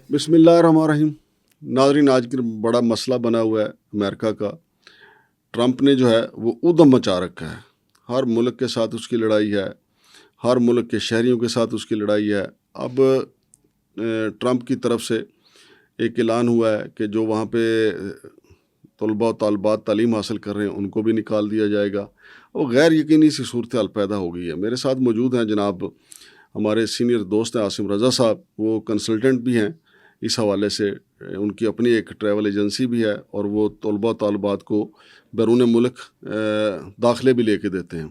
بسم اللہ الرحمن الرحیم. ناظرین، آج کی بڑا مسئلہ بنا ہوا ہے امریکہ کا. ٹرمپ نے جو ہے وہ ادھم مچا رکھا ہے. ہر ملک کے ساتھ اس کی لڑائی ہے، ہر ملک کے شہریوں کے ساتھ اس کی لڑائی ہے. اب ٹرمپ کی طرف سے ایک اعلان ہوا ہے کہ جو وہاں پہ طلباء و طالبات تعلیم حاصل کر رہے ہیں ان کو بھی نکال دیا جائے گا. وہ غیر یقینی سی صورتحال پیدا ہو گئی ہے. میرے ساتھ موجود ہیں جناب ہمارے سینئر دوست ہیں عاصم رضا صاحب. وہ کنسلٹنٹ بھی ہیں اس حوالے سے. ان کی اپنی ایک ٹریول ایجنسی بھی ہے اور وہ طلباء و طالبات کو بیرون ملک داخلے بھی لے کے دیتے ہیں.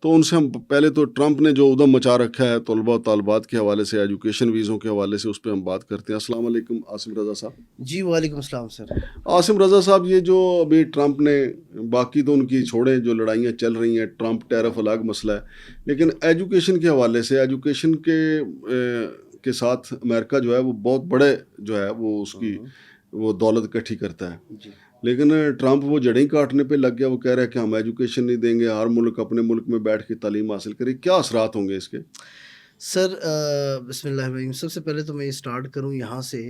تو ان سے ہم پہلے تو ٹرمپ نے جو ادھم مچا رکھا ہے طلباء و طالبات کے حوالے سے، ایجوکیشن ویزوں کے حوالے سے، اس پہ ہم بات کرتے ہیں. السلام علیکم عاصم رضا صاحب. جی وعلیکم السلام سر. عاصم رضا صاحب، یہ جو ابھی ٹرمپ نے، باقی تو ان کی چھوڑیں جو لڑائیاں چل رہی ہیں، ٹرمپ ٹیرف الگ مسئلہ ہے، لیکن ایجوکیشن کے حوالے سے، ایجوکیشن کے ساتھ امریکہ جو ہے وہ بہت بڑے جو ہے وہ اس کی وہ دولت اکٹھی کرتا ہے. جی لیکن ٹرمپ وہ جڑیں کاٹنے پہ لگ گیا. وہ کہہ رہا ہے کہ ہم ایجوکیشن نہیں دیں گے، ہر ملک اپنے ملک میں بیٹھ کے تعلیم حاصل کرے. کیا اثرات ہوں گے اس کے؟ سر، بسم اللہ الرحمن الرحیم. سب سے پہلے تو میں یہ اسٹارٹ کروں یہاں سے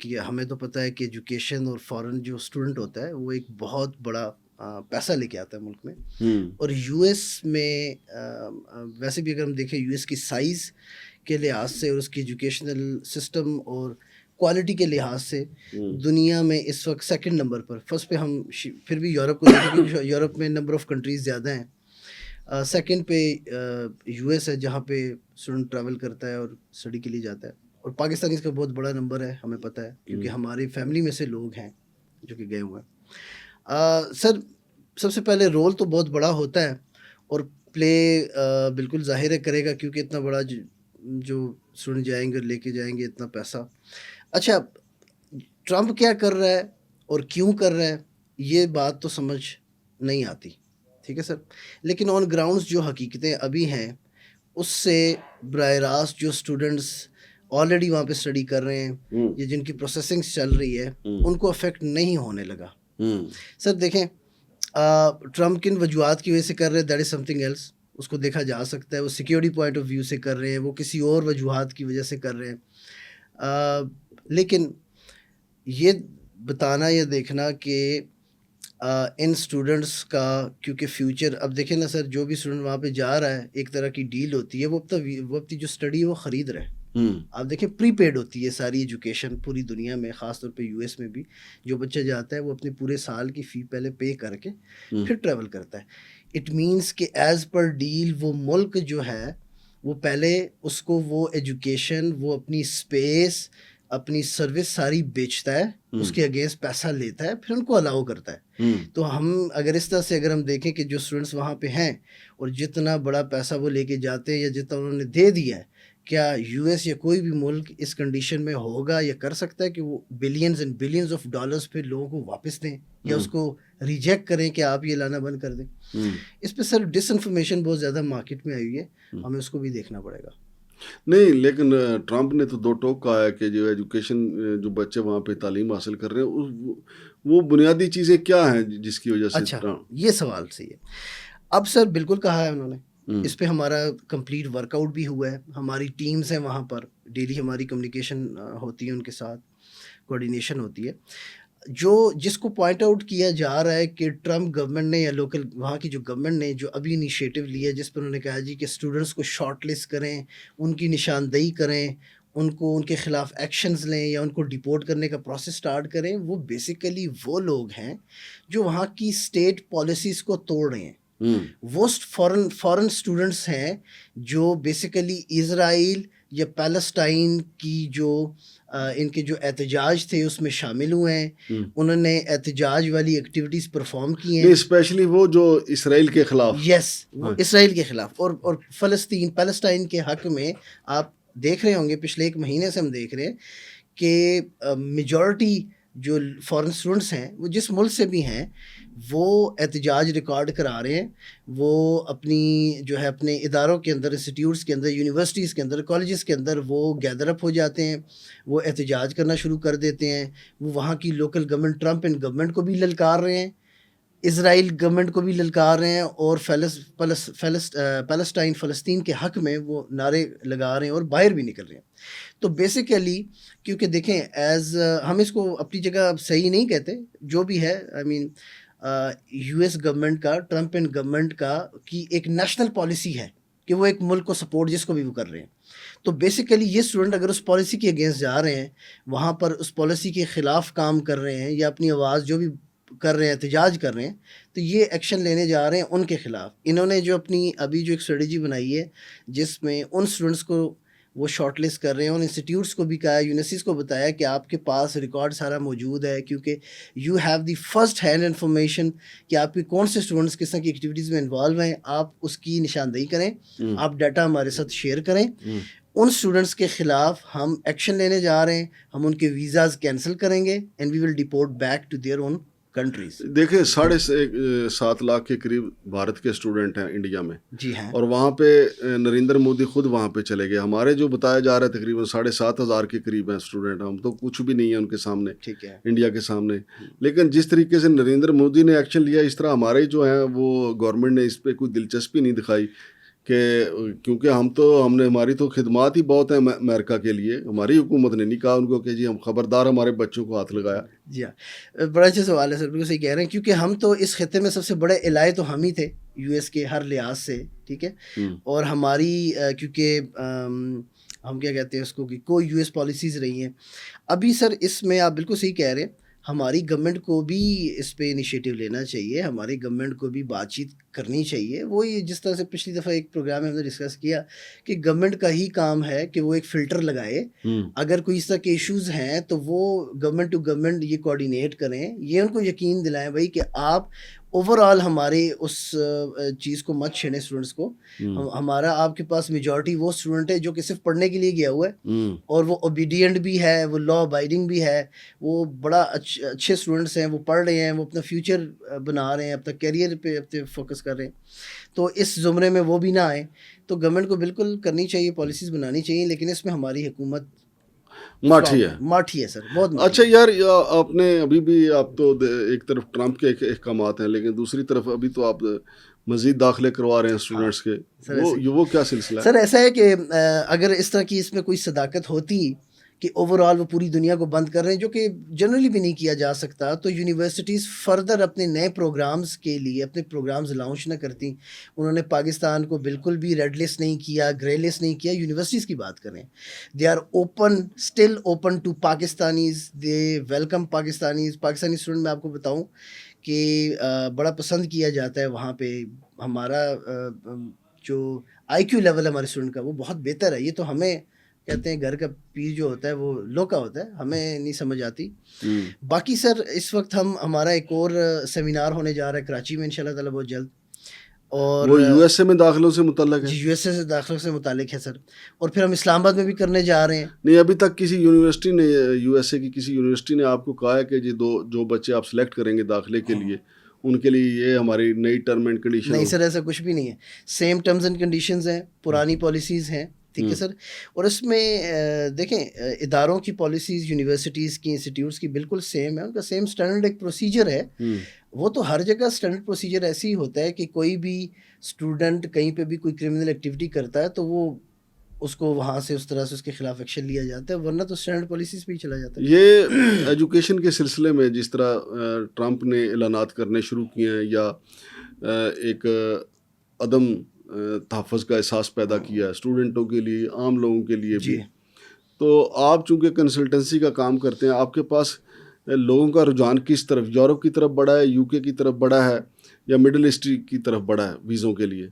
کہ ہمیں تو پتہ ہے کہ ایجوکیشن اور فارن جو اسٹوڈنٹ ہوتا ہے وہ ایک بہت بڑا پیسہ لے کے آتا ہے ملک میں. اور یو ایس میں ویسے بھی اگر ہم دیکھیں یو ایس کی سائز کے لحاظ سے اور اس کی ایجوکیشنل سسٹم اور کوالٹی کے لحاظ سے دنیا میں اس وقت سیکنڈ نمبر پر. فرسٹ پہ ہم پھر بھی یورپ کو دیکھیں کیونکہ یورپ میں نمبر آف کنٹریز زیادہ ہیں. سیکنڈ پہ یو ایس ہے جہاں پہ اسٹوڈنٹ ٹریول کرتا ہے اور اسٹڈی کے لیے جاتا ہے. اور پاکستان اس کا بہت بڑا نمبر ہے، ہمیں پتہ ہے کیونکہ ہماری فیملی میں سے لوگ ہیں جو کہ گئے ہوئے ہیں. سر، سب سے پہلے رول تو بہت بڑا ہوتا ہے اور پلے بالکل ظاہر کرے گا کیونکہ اتنا بڑا جو اسٹوڈنٹ جائیں گے لے کے جائیں گے اتنا پیسہ. اچھا، ٹرمپ کیا کر رہا ہے اور کیوں کر رہا ہے یہ بات تو سمجھ نہیں آتی، ٹھیک ہے سر. لیکن آن گراؤنڈز جو حقیقتیں ابھی ہیں اس سے براہ راست جو اسٹوڈنٹس آلریڈی وہاں پہ اسٹڈی کر رہے ہیں یا جن کی پروسیسنگ چل رہی ہے ان کو افیکٹ نہیں ہونے لگا. سر دیکھیں، ٹرمپ کن وجوہات کی وجہ سے کر رہے ہیں، that is something else. اس کو دیکھا جا سکتا ہے وہ سیکیورٹی پوائنٹ آف ویو سے کر رہے ہیں، وہ کسی اور وجوہات کی وجہ سے کر رہے ہیں. لیکن یہ بتانا یا دیکھنا کہ ان اسٹوڈنٹس کا کیونکہ فیوچر، اب دیکھیں نا سر، جو بھی اسٹوڈنٹ وہاں پہ جا رہا ہے ایک طرح کی ڈیل ہوتی ہے، وہ اپنی جو اسٹڈی ہے وہ خرید رہے ہیں. آپ دیکھیں پری پیڈ ہوتی ہے ساری ایجوکیشن پوری دنیا میں، خاص طور پہ یو ایس میں بھی. جو بچہ جاتا ہے وہ اپنے پورے سال کی فی پہلے پے کر کے پھر ٹریول کرتا ہے. اٹ مینس کہ ایز پر ڈیل وہ ملک جو ہے وہ پہلے اس کو وہ ایجوکیشن، وہ اپنی اسپیس، اپنی سروس ساری بیچتا ہے، اس کے اگینسٹ پیسہ لیتا ہے، پھر ان کو الاؤ کرتا ہے. تو ہم اگر اس طرح سے اگر ہم دیکھیں کہ جو اسٹوڈنٹس وہاں پہ ہیں اور جتنا بڑا پیسہ وہ لے کے جاتے ہیں یا جتنا انہوں نے دے دیا ہے، کیا یو ایس یا کوئی بھی ملک اس کنڈیشن میں ہوگا یا کر سکتا ہے کہ وہ billions and billions of dollars پہ لوگوں کو واپس دیں یا اس کو ریجیکٹ کریں کہ آپ یہ لانا بند کر دیں؟ اس پہ سر ڈس انفارمیشن بہت زیادہ مارکیٹ میں آئی ہوئی ہے، ہمیں اس کو بھی دیکھنا پڑے گا. نہیں، لیکن ٹرمپ نے تو دو ٹوک کہا ہے کہ جو ایجوکیشن، جو بچے وہاں پہ تعلیم حاصل کر رہے ہیں وہ بنیادی چیزیں کیا ہیں جس کی وجہ سے. اچھا، یہ سوال صحیح ہے. اب سر بالکل کہا ہے انہوں نے، اس پہ ہمارا کمپلیٹ ورک آؤٹ بھی ہوا ہے. ہماری ٹیمز ہیں وہاں پر، ڈیلی ہماری کمیونیکیشن ہوتی ہے ان کے ساتھ، کوآرڈینیشن ہوتی ہے. جس کو پوائنٹ آؤٹ کیا جا رہا ہے کہ ٹرمپ گورنمنٹ نے یا لوکل وہاں کی جو گورنمنٹ نے جو ابھی انیشیٹو لیا ہے، جس پر انہوں نے کہا جی کہ اسٹوڈنٹس کو شارٹ لسٹ کریں، ان کی نشاندہی کریں، ان کے خلاف ایکشنز لیں یا ان کو ڈیپورٹ کرنے کا پروسیس سٹارٹ کریں. وہ بیسیکلی وہ لوگ ہیں جو وہاں کی اسٹیٹ پالیسیز کو توڑ رہے ہیں. وہ فورن اسٹوڈنٹس ہیں جو بیسیکلی اسرائیل یا پیلسٹائن کی جو ان کے جو احتجاج تھے اس میں شامل ہوئے ہیں. انہوں نے احتجاج والی ایکٹیویٹیز پرفارم کی ہیں، اسپیشلی وہ جو اسرائیل کے خلاف. یس، اسرائیل کے خلاف اور پیلسٹائن کے حق میں. آپ دیکھ رہے ہوں گے پچھلے ایک مہینے سے ہم دیکھ رہے ہیں کہ میجورٹی جو فارن اسٹوڈنٹس ہیں وہ جس ملک سے بھی ہیں وہ احتجاج ریکارڈ کرا رہے ہیں. وہ اپنی جو ہے اپنے اداروں کے اندر، انسٹیٹیوٹس کے اندر، یونیورسٹیز کے اندر، کالجز کے اندر وہ گیدر اپ ہو جاتے ہیں، وہ احتجاج کرنا شروع کر دیتے ہیں. وہ وہاں کی local government, Trump and government کو بھی للکار رہے ہیں اسرائیل گورنمنٹ کو بھی للکار رہے ہیں اور فلسطین کے حق میں وہ نعرے لگا رہے ہیں اور باہر بھی نکل رہے ہیں. تو بیسیکلی کیونکہ دیکھیں ہم اس کو اپنی جگہ صحیح نہیں کہتے جو بھی ہے. آئی مین یو ایس گورنمنٹ کا, ٹرمپ اینڈ گورنمنٹ کا کی ایک نیشنل پالیسی ہے کہ وہ ایک ملک کو سپورٹ جس کو بھی وہ کر رہے ہیں. تو بیسیکلی یہ اسٹوڈنٹ اگر اس پالیسی کے اگینسٹ جا رہے ہیں, وہاں پر اس پالیسی کے خلاف کام کر رہے ہیں یا اپنی آواز جو بھی کر رہے ہیں, احتجاج کر رہے ہیں, تو یہ ایکشن لینے جا رہے ہیں ان کے خلاف. انہوں نے جو اپنی ابھی جو ایک اسٹریٹجی بنائی ہے جس میں ان اسٹوڈنٹس کو وہ شارٹ لسٹ کر رہے ہیں, ان انسٹیٹیوٹس کو بھی کہا, یونیورسٹیز کو بتایا کہ آپ کے پاس ریکارڈ سارا موجود ہے کیونکہ you have the first hand information کہ آپ کے کون سے اسٹوڈنٹس کس طرح کی ایکٹیویٹیز میں انوالو ہیں. آپ اس کی نشاندہی کریں, آپ ڈیٹا ہمارے ساتھ شیئر کریں. ان اسٹوڈنٹس کے خلاف ہم ایکشن لینے جا رہے ہیں, ہم ان کے ویزاز کینسل کریں گے and we will deport back to their own countries. دیکھیں 7.5 لاکھ کے قریب بھارت کے اسٹوڈنٹ ہیں انڈیا میں. جی ہاں. اور وہاں پہ نریندر مودی خود وہاں پہ چلے گئے. ہمارے جو بتایا جا رہا ہے تقریباً 7,500 کے قریب ہیں اسٹوڈنٹ. ہم تو کچھ بھی نہیں ہے ان کے سامنے, ٹھیک ہے, انڈیا کے سامنے. لیکن جس طریقے سے نریندر مودی نے ایکشن لیا, اس طرح ہمارے جو ہیں وہ گورنمنٹ نے اس پہ کوئی دلچسپی نہیں دکھائی کہ کیونکہ ہماری تو خدمات ہی بہت ہیں امریکہ کے لیے. ہماری حکومت نے نہیں کہا ان کو کہ جی ہم خبردار ہمارے بچوں کو ہاتھ لگایا. جی ہاں, بڑا اچھا سوال ہے سر, بالکل صحیح کہہ رہے ہیں کیونکہ ہم تو اس خطے میں سب سے بڑے الائے تو ہم ہی تھے یو ایس کے ہر لحاظ سے, ٹھیک ہے. اور ہماری کیونکہ ہم کیا کہتے ہیں اس کو کہ کوئی یو ایس پالیسیز رہی ہیں. ابھی سر اس میں آپ بالکل صحیح کہہ رہے ہیں, ہماری گورنمنٹ کو بھی اس پہ انیشیٹو لینا چاہیے, ہماری گورنمنٹ کو بھی بات چیت کرنی چاہیے. وہی جس طرح سے پچھلی دفعہ ایک پروگرام میں ہم نے ڈسکس کیا کہ گورنمنٹ کا ہی کام ہے کہ وہ ایک فلٹر لگائے. اگر کوئی اس طرح کے ایشوز ہیں تو وہ گورنمنٹ ٹو گورنمنٹ یہ کوآرڈینیٹ کریں, یہ ان کو یقین دلائیں بھائی کہ آپ اوور آل ہمارے اس چیز کو مت چھیڑیں اسٹوڈنٹس کو. ہمارا آپ کے پاس میجورٹی وہ اسٹوڈنٹ ہے جو کہ صرف پڑھنے کے لیے گیا ہوا ہے اور وہ اوبیڈینٹ بھی ہے, وہ لا ابائڈنگ بھی ہے, وہ بڑا اچھے اسٹوڈنٹس ہیں, وہ پڑھ رہے ہیں, وہ اپنا فیوچر بنا رہے ہیں, اپنا کیریئر پہ اپنے فوکس کر رہے ہیں. تو اس زمرے میں وہ بھی نہ آئیں. تو گورنمنٹ کو بالکل کرنی چاہیے, پالیسیز بنانی چاہیے, لیکن اس میں ہماری حکومت ماٹھی ہے سر, بہت. اچھا یار, آپ نے ابھی بھی, آپ تو ایک طرف ٹرمپ کے احکامات ہیں لیکن دوسری طرف ابھی تو آپ مزید داخلے کروا رہے ہیں اسٹوڈنٹس کے, وہ کیا سلسلہ ہے؟ سر ایسا ہے کہ اگر اس طرح کی اس میں کوئی صداقت ہوتی کہ اوور آل وہ پوری دنیا کو بند کر رہے ہیں, جو کہ جنرلی بھی نہیں کیا جا سکتا, تو یونیورسٹیز فردر اپنے نئے پروگرامز کے لیے اپنے پروگرامز لانچ نہ کرتی. انہوں نے پاکستان کو بالکل بھی ریڈ لسٹ نہیں کیا, گرے لسٹ نہیں کیا. یونیورسٹیز کی بات کریں, they are open, still open to Pakistanis, they welcome Pakistanis. Pakistani student میں آپ کو بتاؤں کہ بڑا پسند کیا جاتا ہے وہاں پہ. ہمارا جو آئی کیو لیول ہے ہمارے اسٹوڈنٹ کا وہ بہت بہتر ہے. یہ تو ہمیں کہتے ہیں گھر کا پیر جو ہوتا ہے وہ لوکا ہوتا ہے, ہمیں نہیں سمجھ آتی. باقی سر اس وقت ہمارا ایک اور سیمینار ہونے جا رہا ہے کراچی میں انشاءاللہ تعالی بہت جلد, اور وہ یو ایس اے میں داخلوں سے متعلق ہے. جی, یو ایس اے سے داخلوں سے متعلق ہے سر. اور پھر ہم اسلام آباد میں بھی کرنے جا رہے ہیں. نہیں, ابھی تک کسی یونیورسٹی نے, یو ایس اے کی کسی یونیورسٹی نے آپ کو کہا ہے کہ جی جو بچے آپ سلیکٹ کریں گے داخلے کے لیے ان کے لیے یہ ہماری نئی ٹرم اینڈ کنڈیشن؟ نہیں سر, ایسا کچھ بھی نہیں ہے. سیم ٹرمز اینڈ کنڈیشنز ہیں, پرانی پالیسیز ہیں, ٹھیک ہے سر. اور اس میں دیکھیں اداروں کی پالیسیز یونیورسٹیز کی, انسٹیٹیوٹس کی بالکل سیم ہے, ان کا سیم اسٹینڈرڈ ایک پروسیجر ہے. وہ تو ہر جگہ اسٹینڈرڈ پروسیجر ایسے ہی ہوتا ہے کہ کوئی بھی اسٹوڈنٹ کہیں پہ بھی کوئی کرمنل ایکٹیویٹی کرتا ہے تو وہ اس کو وہاں سے اس طرح سے اس کے خلاف ایکشن لیا جاتا ہے, ورنہ تو اسٹینڈرڈ پالیسیز پہ ہی چلا جاتا ہے. یہ ایجوکیشن کے سلسلے میں جس طرح ٹرمپ نے اعلانات کرنے شروع کیے ہیں یا ایک عدم تحفظ کا احساس پیدا کیا ہے اسٹوڈنٹوں کے لیے, عام لوگوں کے لیے بھی, تو آپ چونکہ کنسلٹنسی کا کام کرتے ہیں, آپ کے پاس لوگوں کا رجحان کس طرف, یورپ کی طرف بڑھا ہے, یو کے کی طرف بڑھا ہے, یا مڈل ایسٹ کی طرف بڑھا ہے ویزوں کے لیے؟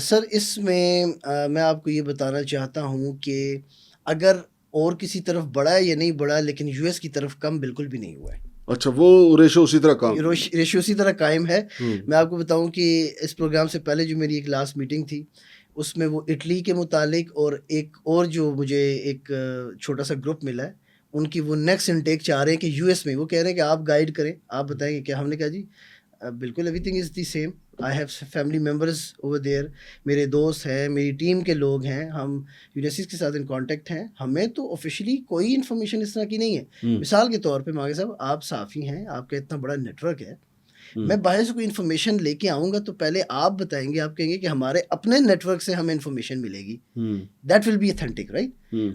سر اس میں میں آپ کو یہ بتانا چاہتا ہوں کہ اگر اور کسی طرف بڑھا ہے یا نہیں بڑھا, لیکن یو ایس کی طرف کم بالکل بھی نہیں ہوا ہے. اچھا, وہ ریشو اسی طرح قائم ہے. میں آپ کو بتاؤں کہ اس پروگرام سے پہلے جو میری ایک لاسٹ میٹنگ تھی اس میں وہ اٹلی کے متعلق اور ایک اور جو مجھے ایک چھوٹا سا گروپ ملا ہے, ان کی وہ نیکسٹ انٹیک چاہ رہے ہیں کہ یو ایس میں, وہ کہہ رہے ہیں کہ آپ گائیڈ کریں, آپ بتائیں گے کیا. ہم نے کہا جی بالکل every thing is the same, I have family members over there, میرے دوست ہیں, میری ٹیم کے لوگ ہیں, ہم یونیورسٹیز کے ساتھ ان کانٹیکٹ ہیں, ہمیں تو آفیشلی کوئی انفارمیشن اس طرح کی نہیں ہے. مثال کے طور پہ ماگے صاحب آپ صحافی ہیں, آپ کا اتنا بڑا نیٹ ورک ہے, میں باہر سے کوئی انفارمیشن لے کے آؤں گا تو پہلے آپ بتائیں گے, آپ کہیں گے کہ ہمارے اپنے نیٹ ورک سے ہمیں انفارمیشن ملے گی, that will be authentic, right.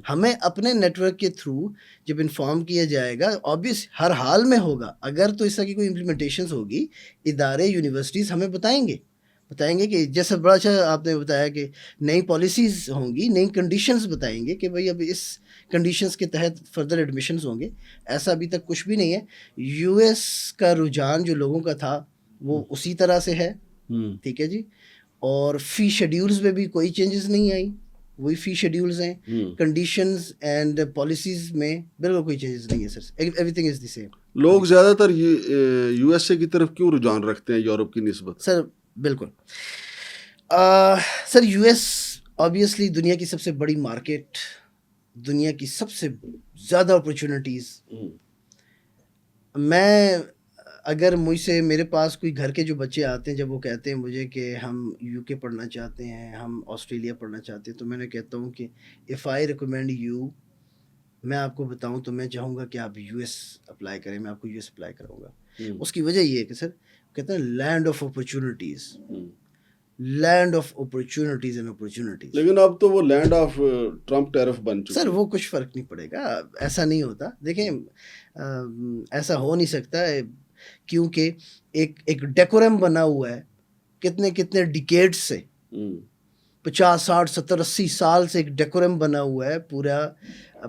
ہمیں اپنے نیٹ ورک کے تھرو جب انفارم کیا جائے گا, آبویس ہر حال میں ہوگا, اگر تو اس طرح کی کوئی امپلیمنٹیشنز ہوگی, ادارے یونیورسٹیز ہمیں بتائیں گے کہ جیسے بڑا اچھا آپ نے بتایا کہ نئی پالیسیز ہوں گی, نئی کنڈیشنز بتائیں گے کہ بھائی اب اس کنڈیشنز کے تحت فردر ایڈمیشنز ہوں گے. ایسا ابھی تک کچھ بھی نہیں ہے. یو ایس کا رجحان جو لوگوں کا تھا وہ اسی طرح سے ہے, ٹھیک ہے جی, اور فی شیڈیولز میں بھی کوئی چینجز نہیں آئی, وہی فی شیڈیولز ہیں. کنڈیشنز اینڈ پالیسیز میں بالکل کوئی چینجز نہیں ہے sir, everything is the same. لوگ زیادہ تر یو ایس اے کی طرف کیوں رجحان رکھتے ہیں یورپ کی نسبت؟ سر بالکل سر, یو ایس آبویسلی دنیا کی سب سے بڑی مارکیٹ, دنیا کی سب سے زیادہ اپرچونیٹیز. میں اگر مجھ سے میرے پاس کوئی گھر کے جو بچے آتے ہیں, جب وہ کہتے ہیں مجھے کہ ہم یو کے پڑھنا چاہتے ہیں, ہم آسٹریلیا پڑھنا چاہتے ہیں, تو میں نے کہتا ہوں کہ اف آئی ریکمینڈ یو, میں آپ کو بتاؤں تو میں چاہوں گا کہ آپ یو ایس اپلائی کریں, میں آپ کو یو ایس اپلائی کراؤں گا. اس کی وجہ یہ ہے کہ سر کہتے ہیں land of opportunities, land of opportunities and opportunities. لیکن اب تو وہ لینڈ آف ٹرمپ ٹیرف بن چکا. سر وہ کچھ فرق نہیں پڑے گا, ایسا نہیں ہوتا. دیکھیں ایسا ہو نہیں سکتا ہے, کیونکہ ایک ڈیکورم بنا ہوا ہے کتنے ڈیکیڈ سے, 50 60 70 80 سال سے ایک ڈیکورم بنا ہوا ہے پورا.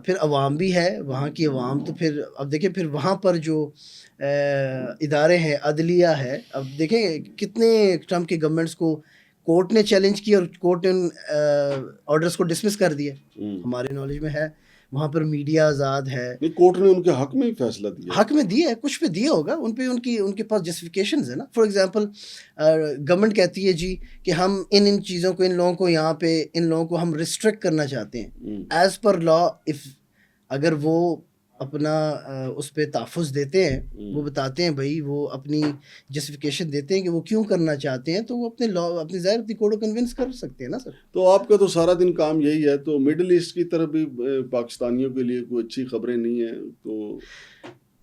پھر عوام بھی ہے, وہاں کی عوام, تو پھر اب دیکھیں پھر وہاں پر جو ادارے ہیں, عدلیہ ہے, اب دیکھیں کتنے ٹرمپ کی گورنمنٹس کو کورٹ نے چیلنج کیا اور کورٹ نے آرڈرس کو ڈسمس کر دیا. ہمارے نالج میں ہے وہاں پر میڈیا آزاد ہے. کورٹ نے ان کے حق میں ہی فیصلہ دیا, حق میں دیا ہے, کچھ پہ دیا ہوگا, ان پہ ان کے پاس جسٹیفیکیشنز ہے نا. فار ایگزامپل گورنمنٹ کہتی ہے جی کہ ہم ان چیزوں کو, ان لوگوں کو یہاں پہ, ان لوگوں کو ہم ریسٹرکٹ کرنا چاہتے ہیں ایز پر لا. اگر وہ اپنا اس پہ تحفظ دیتے ہیں, وہ بتاتے ہیں بھائی, وہ اپنی جسٹیفیکیشن دیتے ہیں کہ وہ کیوں کرنا چاہتے ہیں, تو وہ اپنے لا, اپنی ظاہر اپنی کورٹ کو کنونس کر سکتے ہیں نا سر. تو آپ کا تو سارا دن کام یہی ہے, تو مڈل ایسٹ کی طرف بھی پاکستانیوں کے لیے کوئی اچھی خبریں نہیں ہیں؟ تو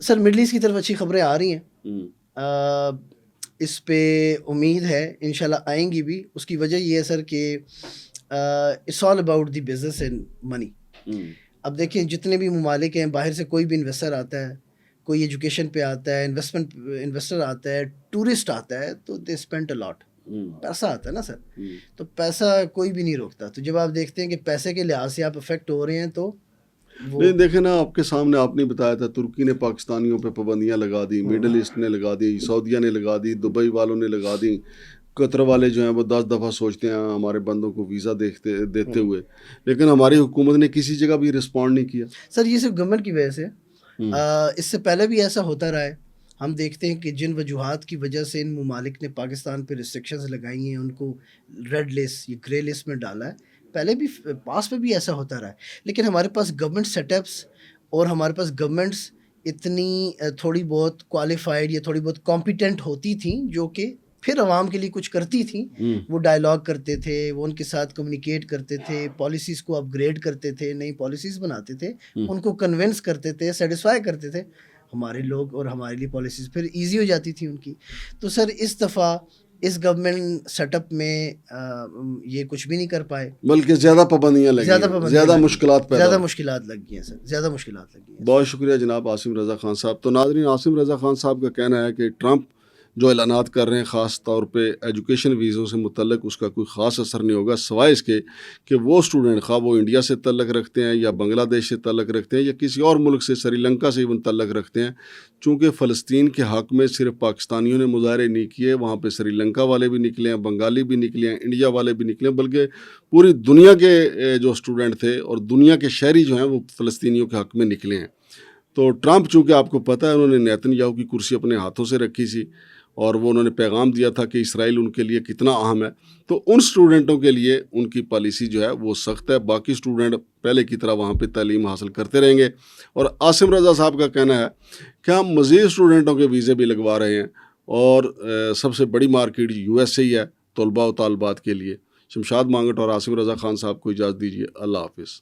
سر مڈل ایسٹ کی طرف اچھی خبریں آ رہی ہیں, اس پہ امید ہے انشاءاللہ آئیں گی بھی. اس کی وجہ یہ ہے سر کہ it's all about the business and money. اب دیکھیں جتنے بھی ممالک ہیں, باہر سے کوئی بھی انویسٹر آتا ہے, کوئی ایجوکیشن پہ آتا ہے, انویسٹر آتا ہے, ٹورسٹ آتا ہے, تو دے اسپینڈ اے لاٹ, پیسہ آتا ہے نا سر. تو پیسہ کوئی بھی نہیں روکتا. تو جب آپ دیکھتے ہیں کہ پیسے کے لحاظ سے آپ افیکٹ ہو رہے ہیں, تو نہیں دیکھیں نا, آپ کے سامنے آپ نے بتایا تھا ترکی نے پاکستانیوں پہ پابندیاں لگا دی, مڈل ایسٹ نے لگا دی, سعودیہ نے لگا دی, دبئی والوں نے لگا دی, قطر والے جو ہیں وہ 10 دفعہ سوچتے ہیں ہمارے بندوں کو ویزا دیتے ہوئے, لیکن ہماری حکومت نے کسی جگہ بھی رسپونڈ نہیں کیا. سر یہ صرف گورنمنٹ کی وجہ سے, اس سے پہلے بھی ایسا ہوتا رہا ہے. ہم دیکھتے ہیں کہ جن وجوہات کی وجہ سے ان ممالک نے پاکستان پہ ریسٹرکشنز لگائی ہیں, ان کو ریڈ لسٹ یا گرے لسٹ میں ڈالا ہے, پہلے بھی پاس میں بھی ایسا ہوتا رہا ہے. لیکن ہمارے پاس گورنمنٹ سیٹ اپس اور ہمارے پاس گورنمنٹس اتنی تھوڑی بہت کوالیفائڈ یا تھوڑی بہت کمپیٹنٹ ہوتی تھیں, جو کہ پھر عوام کے لیے کچھ کرتی تھیں. وہ ڈائلاگ کرتے تھے, وہ ان کے ساتھ کمیونیکیٹ کرتے تھے, پالیسیز کو اپ گریڈ کرتے تھے, نئی پالیسیز بناتے تھے, ان کو کنونس کرتے تھے, سیٹسفائی کرتے تھے ہمارے لوگ, اور ہمارے لیے پالیسیز پھر ایزی ہو جاتی تھی ان کی. تو سر اس دفعہ اس گورنمنٹ سیٹ اپ میں یہ کچھ بھی نہیں کر پائے, بلکہ زیادہ پابندیاں لگی, زیادہ مشکلات لگ گئی ہیں سر, زیادہ مشکلات لگ گئی ہیں. بہت شکریہ جناب عاصم رضا خان صاحب. تو ناظرین, عاصم رضا خان صاحب کا کہنا ہے کہ ٹرمپ جو اعلانات کر رہے ہیں خاص طور پہ ایجوکیشن ویزوں سے متعلق, اس کا کوئی خاص اثر نہیں ہوگا, سوائے اس کے کہ وہ اسٹوڈنٹ خواہ وہ انڈیا سے تعلق رکھتے ہیں یا بنگلہ دیش سے تعلق رکھتے ہیں یا کسی اور ملک سے, سری لنکا سے ایون تعلق رکھتے ہیں, چونکہ فلسطین کے حق میں صرف پاکستانیوں نے مظاہرے نہیں کیے, وہاں پہ سری لنکا والے بھی نکلے ہیں, بنگالی بھی نکلے ہیں, انڈیا والے بھی نکلے ہیں, بلکہ پوری دنیا کے جو اسٹوڈنٹ تھے اور دنیا کے شہری جو ہیں وہ فلسطینیوں کے حق میں نکلے ہیں. تو ٹرمپ چونکہ آپ کو پتہ ہے انہوں نے نیتن یاہو کی کرسی اپنے ہاتھوں سے رکھی سی, اور وہ انہوں نے پیغام دیا تھا کہ اسرائیل ان کے لیے کتنا اہم ہے, تو ان اسٹوڈنٹوں کے لیے ان کی پالیسی جو ہے وہ سخت ہے. باقی اسٹوڈنٹ پہلے کی طرح وہاں پہ تعلیم حاصل کرتے رہیں گے. اور عاصم رضا صاحب کا کہنا ہے کہ ہم مزید اسٹوڈنٹوں کے ویزے بھی لگوا رہے ہیں, اور سب سے بڑی مارکیٹ یو ایس اے ہی ہے طلباء و طالبات کے لیے. شمشاد مانگٹ اور عاصم رضا خان صاحب کو اجازت دیجیے. اللہ حافظ.